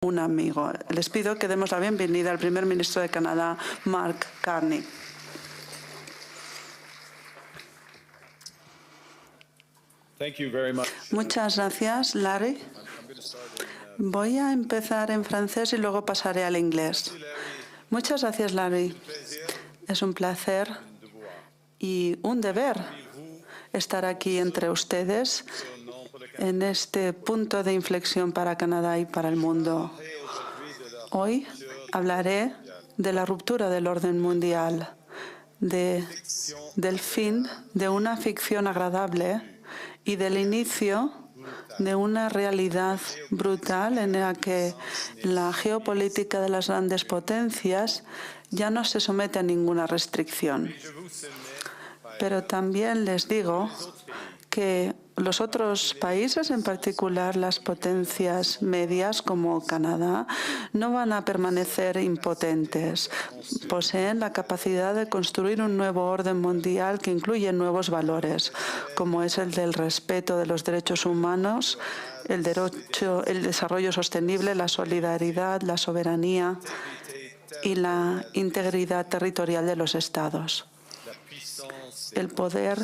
un amigo. Les pido que demos la bienvenida al primer ministro de Canadá, Mark Carney. Muchas gracias, Larry. Voy a empezar en francés y luego pasaré al inglés. Muchas gracias, Larry. Es un placer y un deber estar aquí entre ustedes en este punto de inflexión para Canadá y para el mundo. Hoy hablaré de la ruptura del orden mundial, del fin de una ficción agradable y del inicio de una realidad brutal en la que la geopolítica de las grandes potencias ya no se somete a ninguna restricción. Pero también les digo que los otros países, en particular las potencias medias como Canadá, no van a permanecer impotentes. Poseen la capacidad de construir un nuevo orden mundial que incluye nuevos valores, como es el del respeto de los derechos humanos, el desarrollo sostenible, la solidaridad, la soberanía y la integridad territorial de los Estados. El poder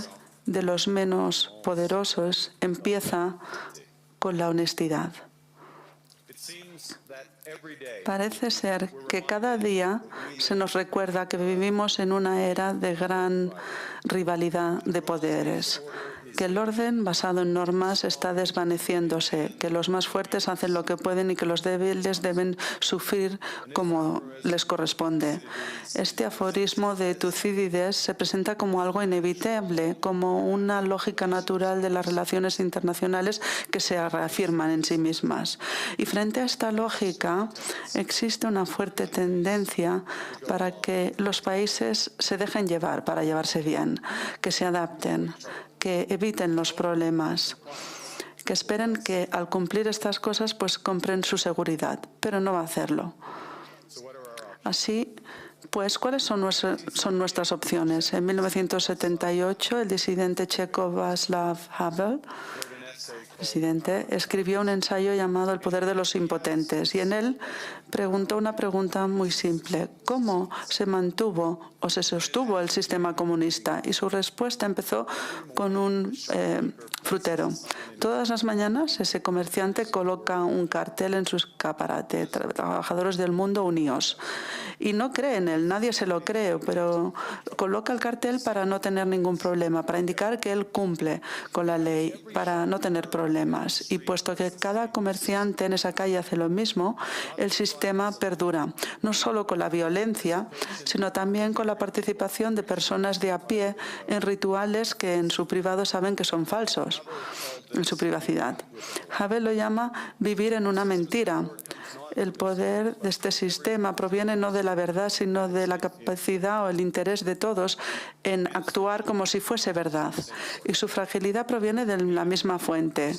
de los menos poderosos empieza con la honestidad. Parece ser que cada día se nos recuerda que vivimos en una era de gran rivalidad de poderes, que el orden basado en normas está desvaneciéndose, que los más fuertes hacen lo que pueden y que los débiles deben sufrir como les corresponde. Este aforismo de Tucídides se presenta como algo inevitable, como una lógica natural de las relaciones internacionales que se reafirman en sí mismas. Y frente a esta lógica existe una fuerte tendencia para que los países se dejen llevar, para llevarse bien, que se adapten, que eviten los problemas, que esperen que al cumplir estas cosas pues compren su seguridad, pero no va a hacerlo. Así pues, ¿cuáles son nuestras opciones? En 1978, el disidente checo Václav Havel, presidente, escribió un ensayo llamado El poder de los impotentes y en él preguntó una pregunta muy simple. ¿Cómo se mantuvo o se sostuvo el sistema comunista? Y su respuesta empezó con un frutero. Todas las mañanas ese comerciante coloca un cartel en su escaparate, trabajadores del mundo unidos. Y no cree en él, nadie se lo cree, pero coloca el cartel para no tener ningún problema, para indicar que él cumple con la ley, para no tener problemas. Y puesto que cada comerciante en esa calle hace lo mismo, el sistema perdura, no solo con la violencia, sino también con la participación de personas de a pie en rituales que en su privado saben que son falsos, en su privacidad. Havel lo llama vivir en una mentira. El poder de este sistema proviene no de la verdad, sino de la capacidad o el interés de todos en actuar como si fuese verdad. Y su fragilidad proviene de la misma fuente.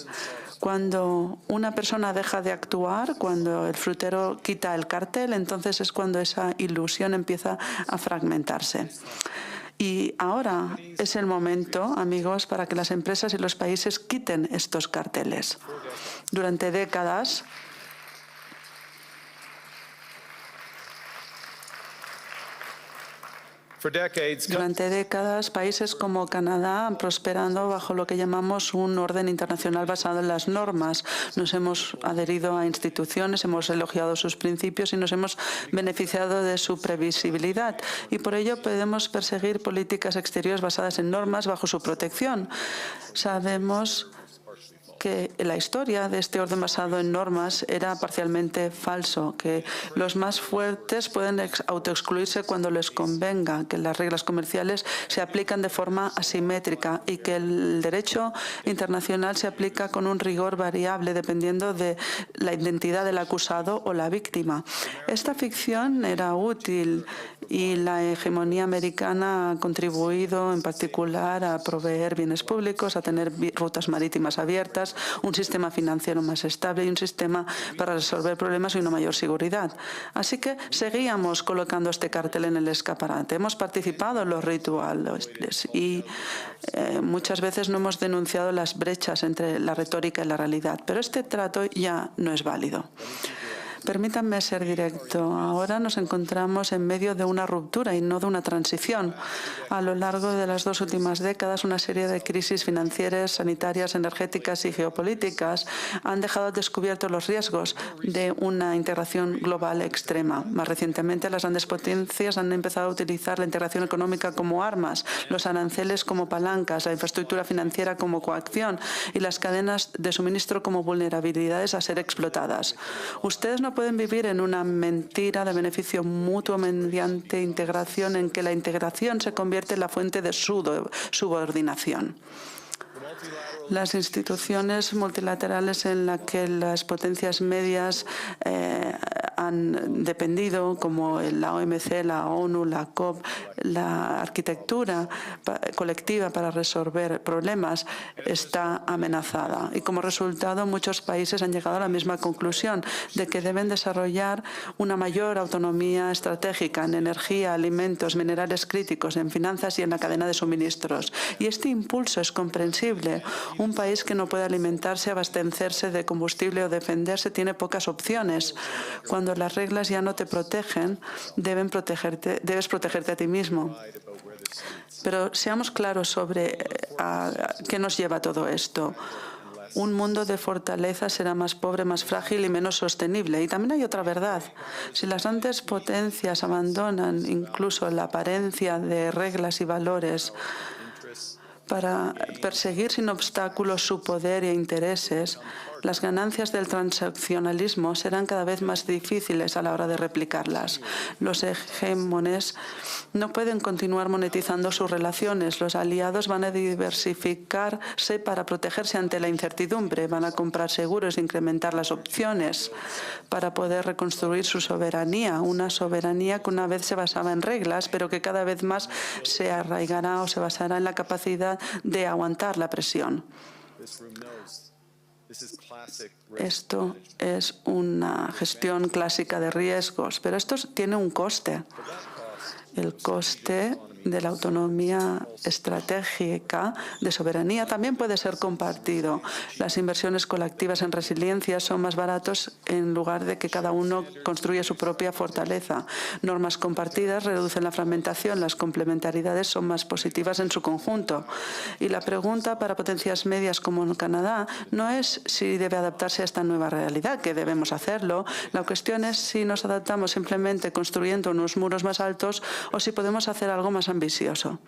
Cuando una persona deja de actuar, cuando el frutero quita el cartel, entonces es cuando esa ilusión empieza a fragmentarse. Y ahora es el momento, amigos, para que las empresas y los países quiten estos carteles. Durante décadas, países como Canadá han prosperado bajo lo que llamamos un orden internacional basado en las normas. Nos hemos adherido a instituciones, hemos elogiado sus principios y nos hemos beneficiado de su previsibilidad. Y por ello podemos perseguir políticas exteriores basadas en normas bajo su protección. Sabemos que la historia de este orden basado en normas era parcialmente falso, que los más fuertes pueden autoexcluirse cuando les convenga, que las reglas comerciales se aplican de forma asimétrica y que el derecho internacional se aplica con un rigor variable dependiendo de la identidad del acusado o la víctima. Esta ficción era útil y la hegemonía americana ha contribuido en particular a proveer bienes públicos, a tener rutas marítimas abiertas, un sistema financiero más estable y un sistema para resolver problemas y una mayor seguridad. Así que seguíamos colocando este cartel en el escaparate. Hemos participado en los rituales y muchas veces no hemos denunciado las brechas entre la retórica y la realidad. Pero este trato ya no es válido. Permítanme ser directo. Ahora nos encontramos en medio de una ruptura y no de una transición. A lo largo de las 2 últimas décadas, una serie de crisis financieras, sanitarias, energéticas y geopolíticas han dejado al descubierto los riesgos de una integración global extrema. Más recientemente, las grandes potencias han empezado a utilizar la integración económica como armas, los aranceles como palancas, la infraestructura financiera como coacción y las cadenas de suministro como vulnerabilidades a ser explotadas. Ustedes no pueden vivir en una mentira de beneficio mutuo mediante integración en que la integración se convierte en la fuente de subordinación. Las instituciones multilaterales en las que las potencias medias han dependido, como la OMC, la ONU, la COP, la arquitectura colectiva para resolver problemas está amenazada. Y como resultado, muchos países han llegado a la misma conclusión de que deben desarrollar una mayor autonomía estratégica en energía, alimentos, minerales críticos, en finanzas y en la cadena de suministros. Y este impulso es comprensible. Un país que no puede alimentarse, abastecerse de combustible o defenderse tiene pocas opciones. Cuando las reglas ya no te protegen, debes protegerte a ti mismo. Pero seamos claros sobre qué nos lleva todo esto. Un mundo de fortaleza será más pobre, más frágil y menos sostenible. Y también hay otra verdad. Si las grandes potencias abandonan incluso la apariencia de reglas y valores para perseguir sin obstáculos su poder e intereses, las ganancias del transaccionalismo serán cada vez más difíciles a la hora de replicarlas. Los hegemones no pueden continuar monetizando sus relaciones. Los aliados van a diversificarse para protegerse ante la incertidumbre. Van a comprar seguros e incrementar las opciones para poder reconstruir su soberanía. Una soberanía que una vez se basaba en reglas, pero que cada vez más se arraigará o se basará en la capacidad de aguantar la presión. Esto es una gestión clásica de riesgos, pero esto tiene un coste. El coste de la autonomía estratégica de soberanía también puede ser compartido. Las inversiones colectivas en resiliencia son más baratos en lugar de que cada uno construya su propia fortaleza. Normas compartidas reducen la fragmentación, las complementariedades son más positivas en su conjunto. Y la pregunta para potencias medias como en Canadá no es si debe adaptarse a esta nueva realidad, que debemos hacerlo. La cuestión es si nos adaptamos simplemente construyendo unos muros más altos o si podemos hacer algo más ambicioso.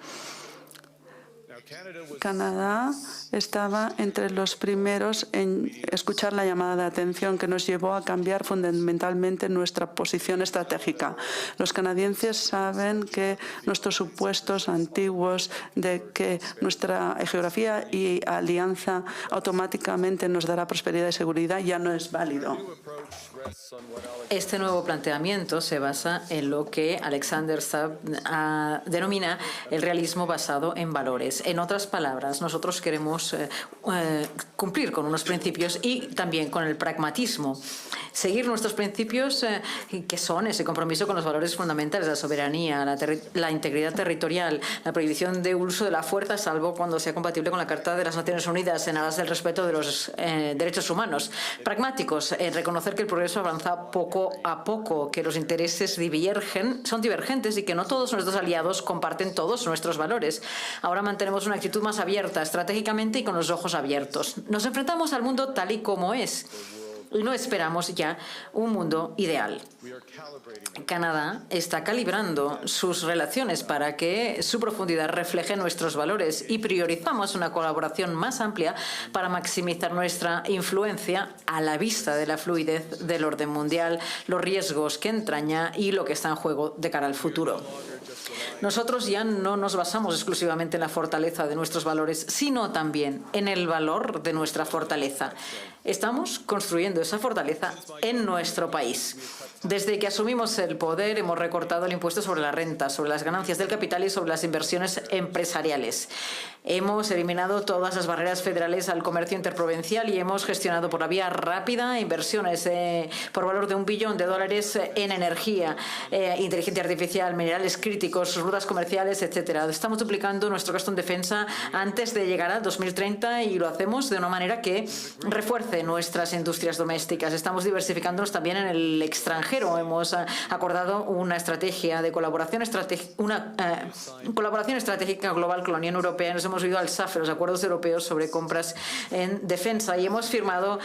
Canadá estaba entre los primeros en escuchar la llamada de atención que nos llevó a cambiar fundamentalmente nuestra posición estratégica. Los canadienses saben que nuestros supuestos antiguos de que nuestra geografía y alianza automáticamente nos dará prosperidad y seguridad ya no es válido. Este nuevo planteamiento se basa en lo que Alexander Stubb denomina el realismo basado en valores. En otras palabras, nosotros queremos cumplir con unos principios y también con el pragmatismo. Seguir nuestros principios, que son ese compromiso con los valores fundamentales, la soberanía, la integridad territorial, la prohibición de uso de la fuerza, salvo cuando sea compatible con la Carta de las Naciones Unidas, en aras del respeto de los derechos humanos. Pragmáticos, reconocer que el progreso avanza poco a poco, que los intereses son divergentes y que no todos nuestros aliados comparten todos nuestros valores. Ahora mantenemos una actitud más abierta estratégicamente y con los ojos abiertos. Nos enfrentamos al mundo tal y como es y no esperamos ya un mundo ideal. Canadá está calibrando sus relaciones para que su profundidad refleje nuestros valores y priorizamos una colaboración más amplia para maximizar nuestra influencia a la vista de la fluidez del orden mundial, los riesgos que entraña y lo que está en juego de cara al futuro. Nosotros ya no nos basamos exclusivamente en la fortaleza de nuestros valores, sino también en el valor de nuestra fortaleza. Estamos construyendo esa fortaleza en nuestro país. Desde que asumimos el poder, hemos recortado el impuesto sobre la renta, sobre las ganancias del capital y sobre las inversiones empresariales. Hemos eliminado todas las barreras federales al comercio interprovincial y hemos gestionado por la vía rápida inversiones por valor de $1 billón en energía, inteligencia artificial, minerales críticos, rutas comerciales, etcétera. Estamos duplicando nuestro gasto en defensa antes de llegar al 2030 y lo hacemos de una manera que refuerce nuestras industrias domésticas. Estamos diversificándonos también en el extranjero. Hemos acordado una estrategia de colaboración estratégica global con la Unión Europea. Nos hemos ido al SAFE, los acuerdos europeos sobre compras en defensa, y hemos firmado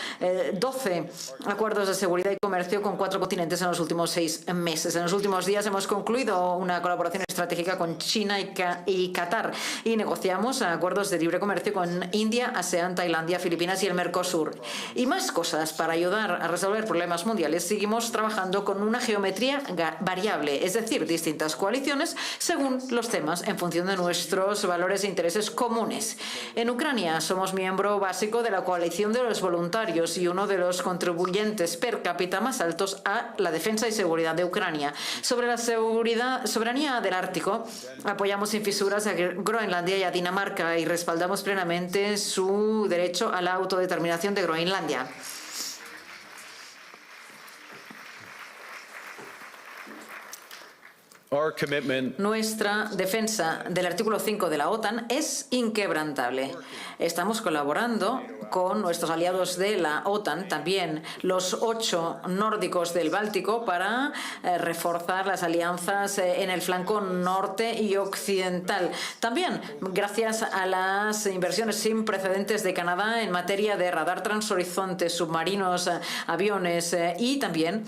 12 acuerdos de seguridad y comercio con 4 continentes en los últimos 6 meses. En los últimos días hemos concluido una colaboración estratégica con China y Qatar y negociamos acuerdos de libre comercio con India, ASEAN, Tailandia, Filipinas y el Mercosur. Y más cosas para ayudar a resolver problemas mundiales. Seguimos trabajando con una geometría variable, es decir, distintas coaliciones según los temas en función de nuestros valores e intereses comunes. En Ucrania somos miembro básico de la coalición de los voluntarios y uno de los contribuyentes per cápita más altos a la defensa y seguridad de Ucrania. Sobre la soberanía del Ártico, apoyamos sin fisuras a Groenlandia y a Dinamarca y respaldamos plenamente su derecho a la autodeterminación de Groenlandia. Nuestra defensa del artículo 5 de la OTAN es inquebrantable. Estamos colaborando con nuestros aliados de la OTAN, también los 8 nórdicos del Báltico, para reforzar las alianzas en el flanco norte y occidental. También gracias a las inversiones sin precedentes de Canadá en materia de radar transhorizonte, submarinos, aviones y también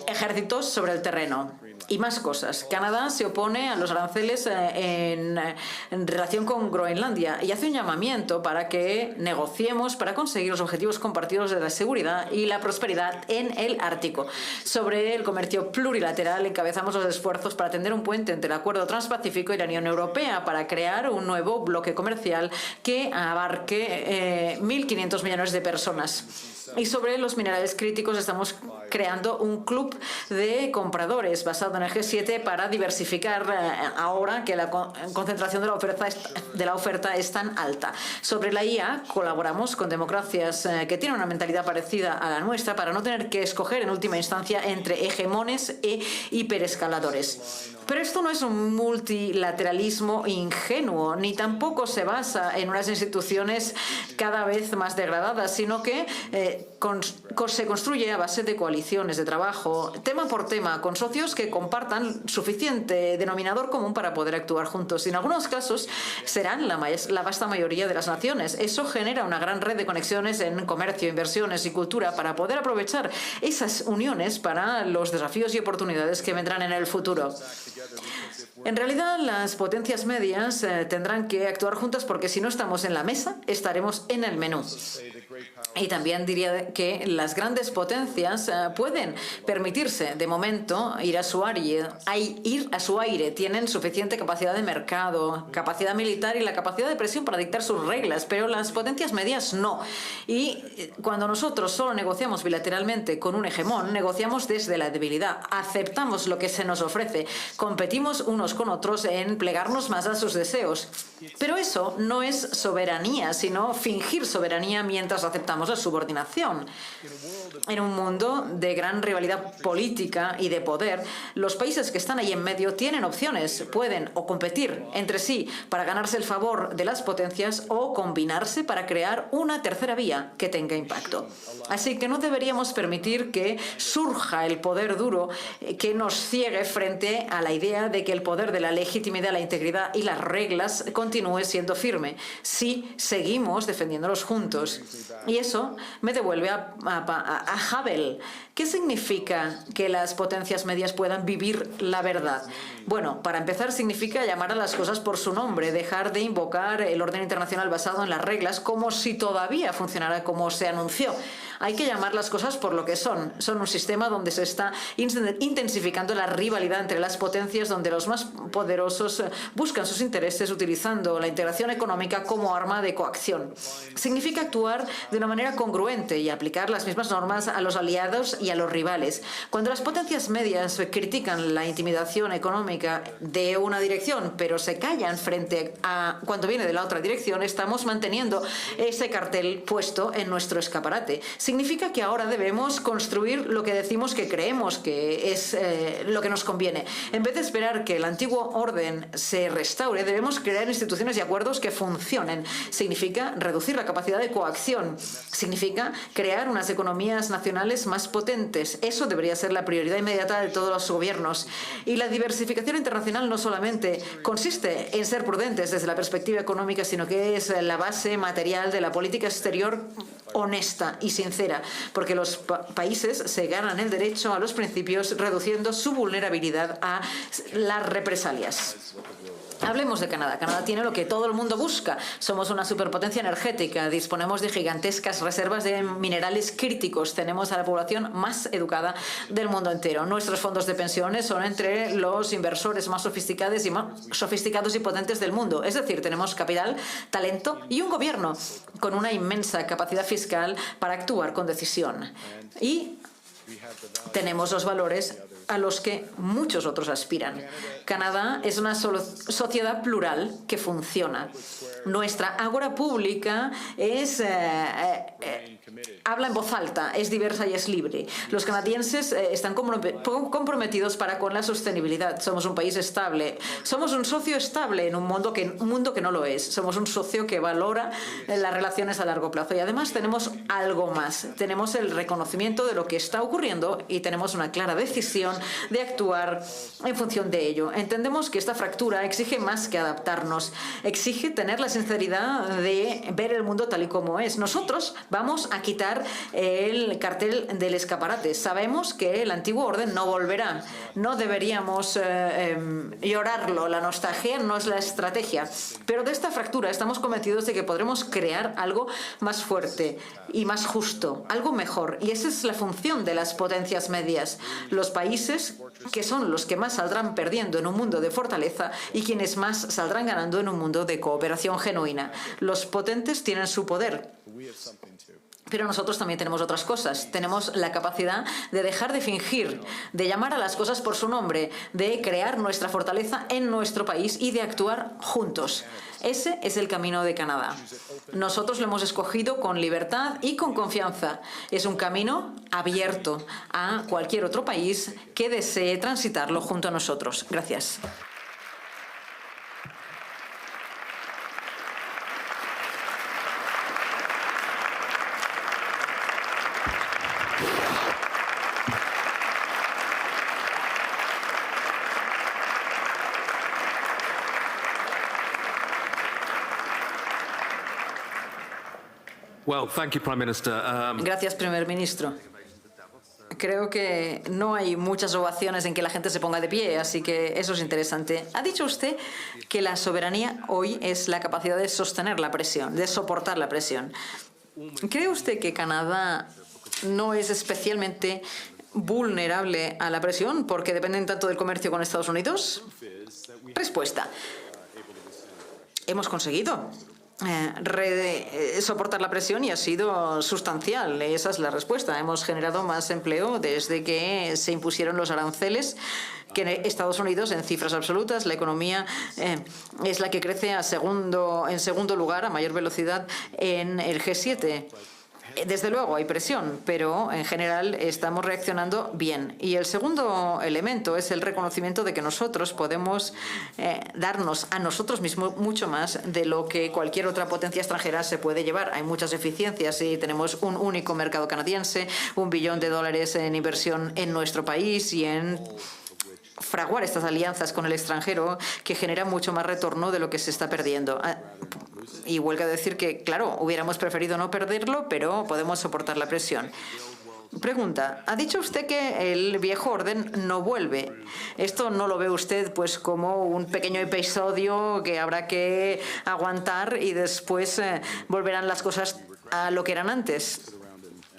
ejércitos sobre el terreno. Y más cosas. Canadá se opone a los aranceles en relación con Groenlandia y hace un llamamiento para que negociemos para conseguir los objetivos compartidos de la seguridad y la prosperidad en el Ártico. Sobre el comercio plurilateral, encabezamos los esfuerzos para tender un puente entre el Acuerdo Transpacífico y la Unión Europea para crear un nuevo bloque comercial que abarque 1.500 millones de personas. Y sobre los minerales críticos, estamos creando un club de compradores basado en el G7 para diversificar ahora que la concentración de la oferta es tan alta. Sobre la IA, colaboramos con democracias que tienen una mentalidad parecida a la nuestra para no tener que escoger en última instancia entre hegemones e hiperescaladores. Pero esto no es un multilateralismo ingenuo, ni tampoco se basa en unas instituciones cada vez más degradadas, sino que se construye a base de coaliciones de trabajo, tema por tema, con socios que compartan suficiente denominador común para poder actuar juntos. Y en algunos casos serán la vasta mayoría de las naciones. Eso genera una gran red de conexiones en comercio, inversiones y cultura para poder aprovechar esas uniones para los desafíos y oportunidades que vendrán en el futuro. En realidad, las potencias medias tendrán que actuar juntas porque si no estamos en la mesa, estaremos en el menú. Y también diría que las grandes potencias pueden permitirse, de momento, ir a su aire. Tienen suficiente capacidad de mercado, capacidad militar y la capacidad de presión para dictar sus reglas, pero las potencias medias no. Y cuando nosotros solo negociamos bilateralmente con un hegemón, negociamos desde la debilidad, aceptamos lo que se nos ofrece, competimos unos con otros en plegarnos más a sus deseos. Pero eso no es soberanía, sino fingir soberanía mientras aceptamos la subordinación. En un mundo de gran rivalidad política y de poder, los países que están ahí en medio tienen opciones. Pueden o competir entre sí para ganarse el favor de las potencias o combinarse para crear una tercera vía que tenga impacto. Así que no deberíamos permitir que surja el poder duro que nos ciegue frente a la idea de que el poder de la legitimidad, la integridad y las reglas continúe siendo firme si seguimos defendiéndolos juntos. Y eso me devuelve a Havel. ¿Qué significa que las potencias medias puedan vivir la verdad? Bueno, para empezar significa llamar a las cosas por su nombre, dejar de invocar el orden internacional basado en las reglas como si todavía funcionara como se anunció. Hay que llamar las cosas por lo que son. Son un sistema donde se está intensificando la rivalidad entre las potencias, donde los más poderosos buscan sus intereses utilizando la integración económica como arma de coacción. Significa actuar de una manera congruente y aplicar las mismas normas a los aliados y a los rivales. Cuando las potencias medias critican la intimidación económica de una dirección, pero se callan frente a cuando viene de la otra dirección, estamos manteniendo ese cartel puesto en nuestro escaparate. Significa que ahora debemos construir lo que decimos que creemos que es lo que nos conviene. En vez de esperar que el antiguo orden se restaure, debemos crear instituciones y acuerdos que funcionen. Significa reducir la capacidad de coacción. Significa crear unas economías nacionales más potentes. Eso debería ser la prioridad inmediata de todos los gobiernos. Y la diversificación internacional no solamente consiste en ser prudentes desde la perspectiva económica, sino que es la base material de la política exterior honesta y sincera, porque los países se ganan el derecho a los principios reduciendo su vulnerabilidad a las represalias. Hablemos de Canadá. Canadá tiene lo que todo el mundo busca. Somos una superpotencia energética, disponemos de gigantescas reservas de minerales críticos, tenemos a la población más educada del mundo entero. Nuestros fondos de pensiones son entre los inversores más sofisticados y potentes del mundo. Es decir, tenemos capital, talento y un gobierno con una inmensa capacidad fiscal para actuar con decisión. Y tenemos los valores a los que muchos otros aspiran. Canadá es una sociedad plural que funciona. Nuestra ágora pública habla en voz alta, es diversa y es libre. Los canadienses están comprometidos para con la sostenibilidad. Somos un país estable. Somos un socio estable en un mundo que no lo es. Somos un socio que valora las relaciones a largo plazo. Y además tenemos algo más. Tenemos el reconocimiento de lo que está ocurriendo y tenemos una clara decisión de actuar en función de ello. Entendemos que esta fractura exige más que adaptarnos. Exige tener la sinceridad de ver el mundo tal y como es. Nosotros vamos a quitar el cartel del escaparate. Sabemos que el antiguo orden no volverá. No deberíamos llorarlo. La nostalgia no es la estrategia. Pero de esta fractura estamos convencidos de que podremos crear algo más fuerte y más justo, algo mejor. Y esa es la función de las potencias medias. Los países que son los que más saldrán perdiendo en un mundo de fortaleza y quienes más saldrán ganando en un mundo de cooperación genuina. Los potentes tienen su poder. Pero nosotros también tenemos otras cosas. Tenemos la capacidad de dejar de fingir, de llamar a las cosas por su nombre, de crear nuestra fortaleza en nuestro país y de actuar juntos. Ese es el camino de Canadá. Nosotros lo hemos escogido con libertad y con confianza. Es un camino abierto a cualquier otro país que desee transitarlo junto a nosotros. Gracias. Gracias, primer ministro. Creo que no hay muchas ovaciones en que la gente se ponga de pie, así que eso es interesante. Ha dicho usted que la soberanía hoy es la capacidad de sostener la presión, de soportar la presión. ¿Cree usted que Canadá no es especialmente vulnerable a la presión porque dependen tanto del comercio con Estados Unidos? Respuesta. Hemos conseguido soportar la presión y ha sido sustancial. Esa es la respuesta. Hemos generado más empleo desde que se impusieron los aranceles que en Estados Unidos en cifras absolutas. La economía es la que crece en segundo lugar a mayor velocidad en el G7. Desde luego hay presión, pero en general estamos reaccionando bien. Y el segundo elemento es el reconocimiento de que nosotros podemos darnos a nosotros mismos mucho más de lo que cualquier otra potencia extranjera se puede llevar. Hay muchas eficiencias y tenemos un único mercado canadiense, $1 billón en inversión en nuestro país y en fraguar estas alianzas con el extranjero que generan mucho más retorno de lo que se está perdiendo. Y huelga decir que, claro, hubiéramos preferido no perderlo, pero podemos soportar la presión. Pregunta, ha dicho usted que el viejo orden no vuelve. ¿Esto no lo ve usted pues como un pequeño episodio que habrá que aguantar y después volverán las cosas a lo que eran antes?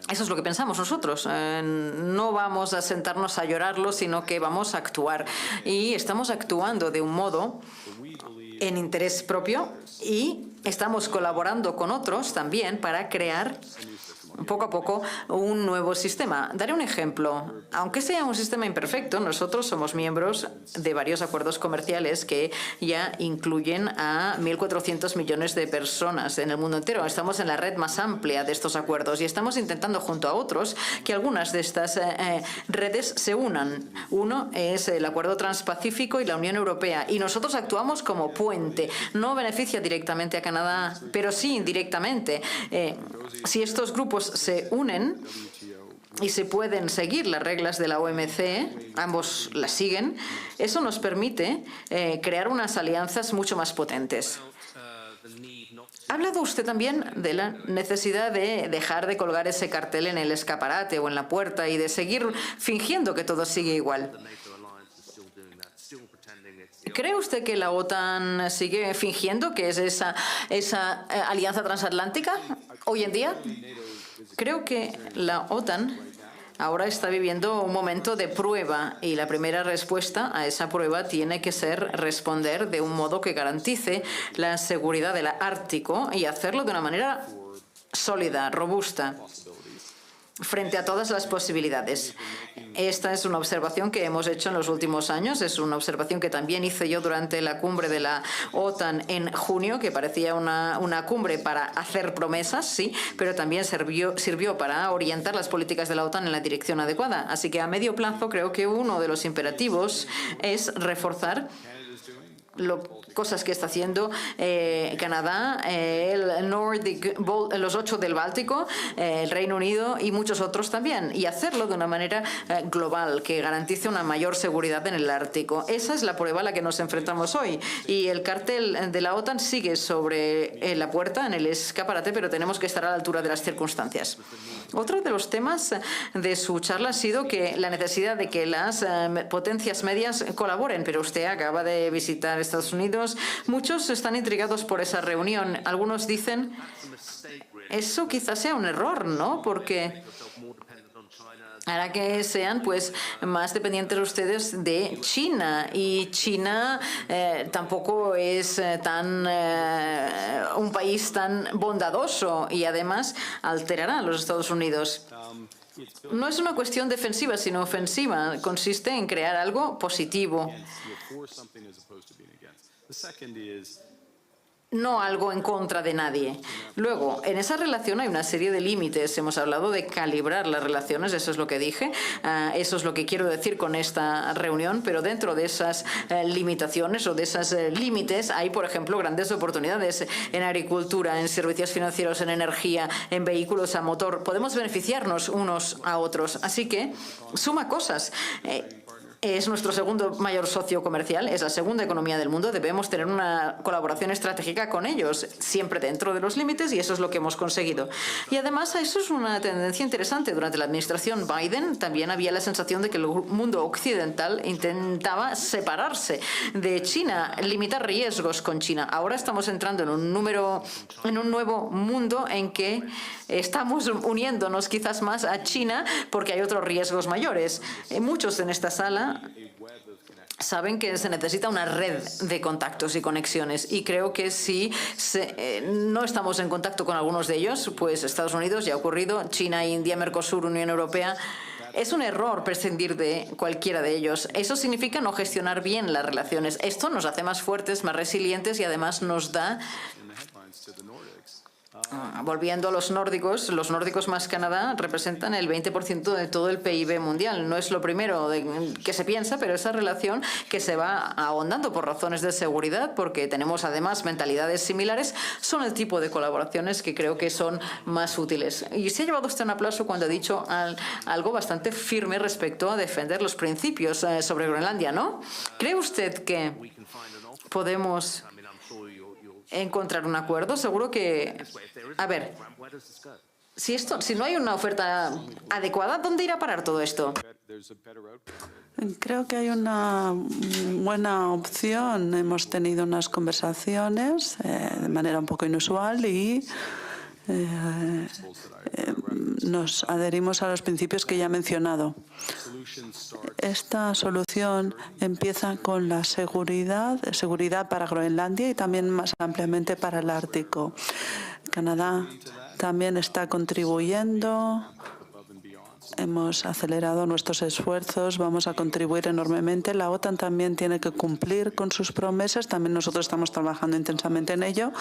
Eso es lo que pensamos nosotros. No vamos a sentarnos a llorarlo, sino que vamos a actuar. Y estamos actuando de un modo en interés propio y estamos colaborando con otros también para crear poco a poco un nuevo sistema. Daré un ejemplo. Aunque sea un sistema imperfecto, nosotros somos miembros de varios acuerdos comerciales que ya incluyen a 1.400 millones de personas en el mundo entero. Estamos en la red más amplia de estos acuerdos y estamos intentando junto a otros que algunas de estas redes se unan. Uno es el Acuerdo Transpacífico y la Unión Europea y nosotros actuamos como puente. No beneficia directamente a Canadá, pero sí indirectamente. Si estos grupos se unen y se pueden seguir las reglas de la OMC, ambos las siguen, eso nos permite crear unas alianzas mucho más potentes. Ha hablado usted también de la necesidad de dejar de colgar ese cartel en el escaparate o en la puerta y de seguir fingiendo que todo sigue igual. ¿Cree usted que la OTAN sigue fingiendo que es esa alianza transatlántica hoy en día? Creo que la OTAN ahora está viviendo un momento de prueba y la primera respuesta a esa prueba tiene que ser responder de un modo que garantice la seguridad del Ártico y hacerlo de una manera sólida, robusta, frente a todas las posibilidades. Esta es una observación que hemos hecho en los últimos años, es una observación que también hice yo durante la cumbre de la OTAN en junio, que parecía una cumbre para hacer promesas, sí, pero también sirvió para orientar las políticas de la OTAN en la dirección adecuada. Así que a medio plazo creo que uno de los imperativos es reforzar cosas que está haciendo Canadá, el Nordic, los 8 del Báltico, el Reino Unido y muchos otros también, y hacerlo de una manera global que garantice una mayor seguridad en el Ártico. Esa es la prueba a la que nos enfrentamos hoy. Y el cartel de la OTAN sigue sobre la puerta, en el escaparate, pero tenemos que estar a la altura de las circunstancias. Otro de los temas de su charla ha sido que la necesidad de que las potencias medias colaboren, pero usted acaba de visitar Estados Unidos. Muchos están intrigados por esa reunión. Algunos dicen, eso quizás sea un error, ¿no? Porque hará que sean pues más dependientes ustedes de China, y China tampoco es un país tan bondadoso y además alterará a los Estados Unidos. No es una cuestión defensiva, sino ofensiva. Consiste en crear algo positivo, no algo en contra de nadie. Luego, en esa relación hay una serie de límites. Hemos hablado de calibrar las relaciones, eso es lo que dije, eso es lo que quiero decir con esta reunión, pero dentro de esas limitaciones o de esos límites hay, por ejemplo, grandes oportunidades en agricultura, en servicios financieros, en energía, en vehículos a motor. Podemos beneficiarnos unos a otros. Así que suma cosas. Es nuestro segundo mayor socio comercial, es la segunda economía del mundo. Debemos tener una colaboración estratégica con ellos, siempre dentro de los límites, y eso es lo que hemos conseguido. Y además, eso es una tendencia interesante. Durante la administración Biden también había la sensación de que el mundo occidental intentaba separarse de China, limitar riesgos con China. Ahora estamos entrando en un nuevo mundo en que estamos uniéndonos quizás más a China porque hay otros riesgos mayores. Muchos en esta sala saben que se necesita una red de contactos y conexiones, y creo que si no estamos en contacto con algunos de ellos, pues Estados Unidos ya ha ocurrido, China, India, Mercosur, Unión Europea. Es un error prescindir de cualquiera de ellos. Eso significa no gestionar bien las relaciones. Esto nos hace más fuertes, más resilientes, y además nos da... Volviendo a los nórdicos más Canadá representan el 20% de todo el PIB mundial. No es lo primero que se piensa, pero esa relación que se va ahondando por razones de seguridad, porque tenemos además mentalidades similares, son el tipo de colaboraciones que creo que son más útiles. Y se ha llevado usted un aplauso cuando ha dicho algo bastante firme respecto a defender los principios sobre Groenlandia, ¿no? ¿Cree usted que podemos encontrar un acuerdo? Seguro que... A ver, si no hay una oferta adecuada, ¿dónde irá a parar todo esto? Creo que hay una buena opción. Hemos tenido unas conversaciones de manera un poco inusual y nos adherimos a los principios que ya he mencionado. Esta solución empieza con la seguridad para Groenlandia y también más ampliamente para el Ártico. Canadá también está contribuyendo. Hemos acelerado nuestros esfuerzos, vamos a contribuir enormemente. La OTAN también tiene que cumplir con sus promesas, también nosotros estamos trabajando intensamente en ello,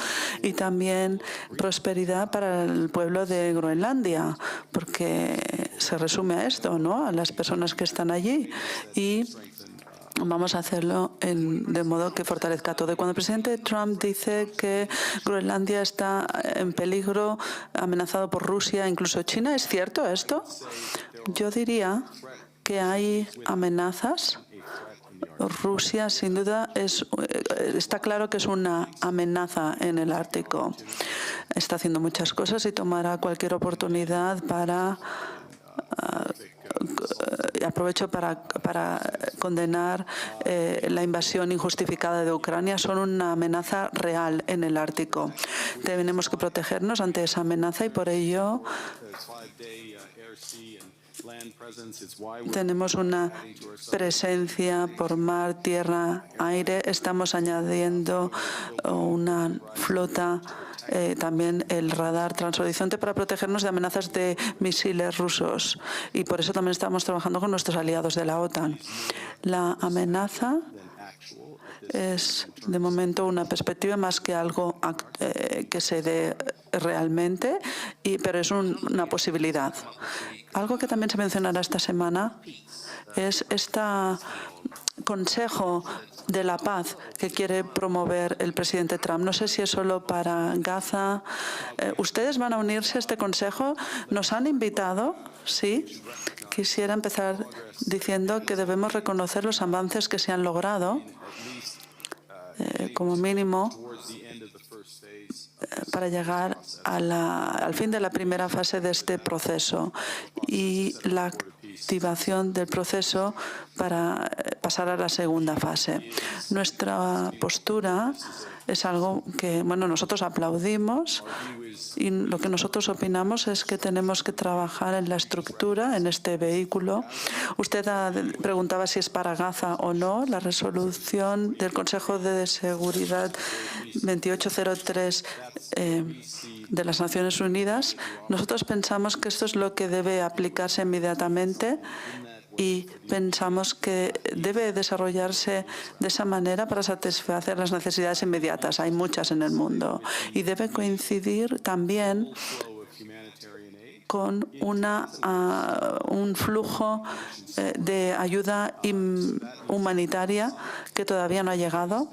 y también prosperidad para el pueblo de Groenlandia, porque se resume a esto, ¿no?, a las personas que están allí, y vamos a hacerlo de modo que fortalezca todo. Y cuando el presidente Trump dice que Groenlandia está en peligro, amenazado por Rusia, incluso China, ¿es cierto esto? Yo diría que hay amenazas. Rusia, sin duda, está claro que es una amenaza en el Ártico. Está haciendo muchas cosas y tomará cualquier oportunidad para aprovecho para condenar la invasión injustificada de Ucrania. Son una amenaza real en el Ártico. Tenemos que protegernos ante esa amenaza y por ello tenemos una presencia por mar, tierra, aire. Estamos añadiendo una flota, también el radar transhorizonte para protegernos de amenazas de misiles rusos. Y por eso también estamos trabajando con nuestros aliados de la OTAN. La amenaza es, de momento, una perspectiva más que algo que se dé realmente, pero es una posibilidad. Algo que también se mencionará esta semana es este Consejo de la Paz que quiere promover el presidente Trump. No sé si es solo para Gaza. ¿Ustedes van a unirse a este consejo? ¿Nos han invitado? Sí. Quisiera empezar diciendo que debemos reconocer los avances que se han logrado, como mínimo, para llegar al fin de la primera fase de este proceso y la activación del proceso para pasar a la segunda fase. Nuestra postura es algo que, bueno, nosotros aplaudimos, y lo que nosotros opinamos es que tenemos que trabajar en la estructura, en este vehículo. Usted preguntaba si es para Gaza o no. La resolución del Consejo de Seguridad 2803 de las Naciones Unidas, nosotros pensamos que esto es lo que debe aplicarse inmediatamente y pensamos que debe desarrollarse de esa manera para satisfacer las necesidades inmediatas. Hay muchas en el mundo y debe coincidir también con un flujo de ayuda humanitaria que todavía no ha llegado.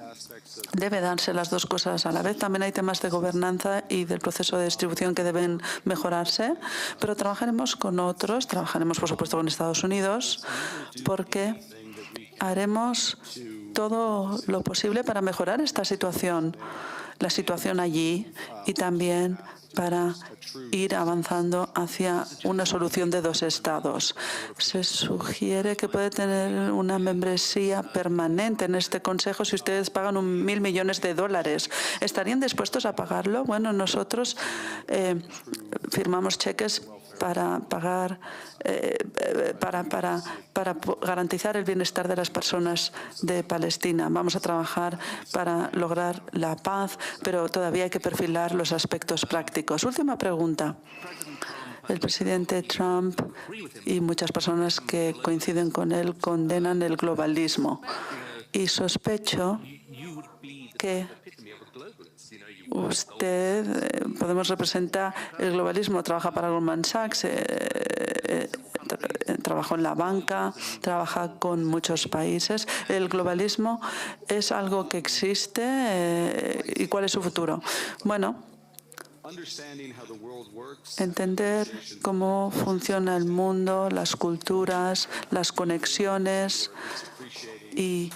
Debe darse las dos cosas a la vez. También hay temas de gobernanza y del proceso de distribución que deben mejorarse, pero trabajaremos con otros, trabajaremos por supuesto con Estados Unidos, porque haremos todo lo posible para mejorar esta situación, la situación allí, y también para ir avanzando hacia una solución de dos estados. Se sugiere que puede tener una membresía permanente en este Consejo si ustedes pagan $1.000 millones. ¿Estarían dispuestos a pagarlo? Bueno, nosotros firmamos cheques para pagar, para garantizar el bienestar de las personas de Palestina. Vamos a trabajar para lograr la paz, pero todavía hay que perfilar los aspectos prácticos. Última pregunta. El presidente Trump y muchas personas que coinciden con él condenan el globalismo. Y sospecho que usted, Podemos representar el globalismo, trabaja para Goldman Sachs, trabajó en la banca, trabaja con muchos países. ¿El globalismo es algo que existe y cuál es su futuro? Bueno, entender cómo funciona el mundo, las culturas, las conexiones y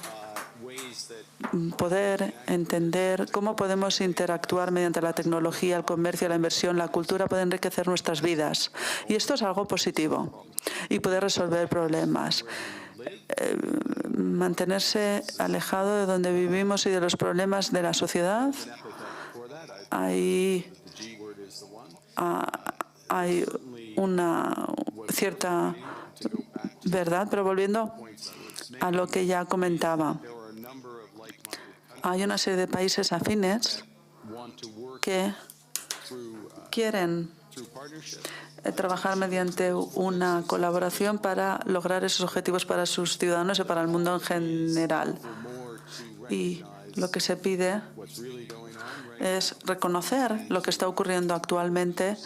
poder entender cómo podemos interactuar mediante la tecnología, el comercio, la inversión, la cultura, puede enriquecer nuestras vidas. Y esto es algo positivo y puede resolver problemas. Mantenerse alejado de donde vivimos y de los problemas de la sociedad. Hay una cierta verdad, pero volviendo a lo que ya comentaba, hay una serie de países afines que quieren trabajar mediante una colaboración para lograr esos objetivos para sus ciudadanos y para el mundo en general. Y lo que se pide es reconocer lo que está ocurriendo actualmente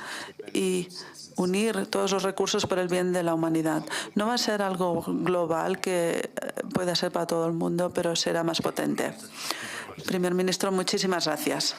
y unir todos los recursos por el bien de la humanidad. No va a ser algo global que pueda ser para todo el mundo, pero será más potente. Primer ministro, muchísimas gracias.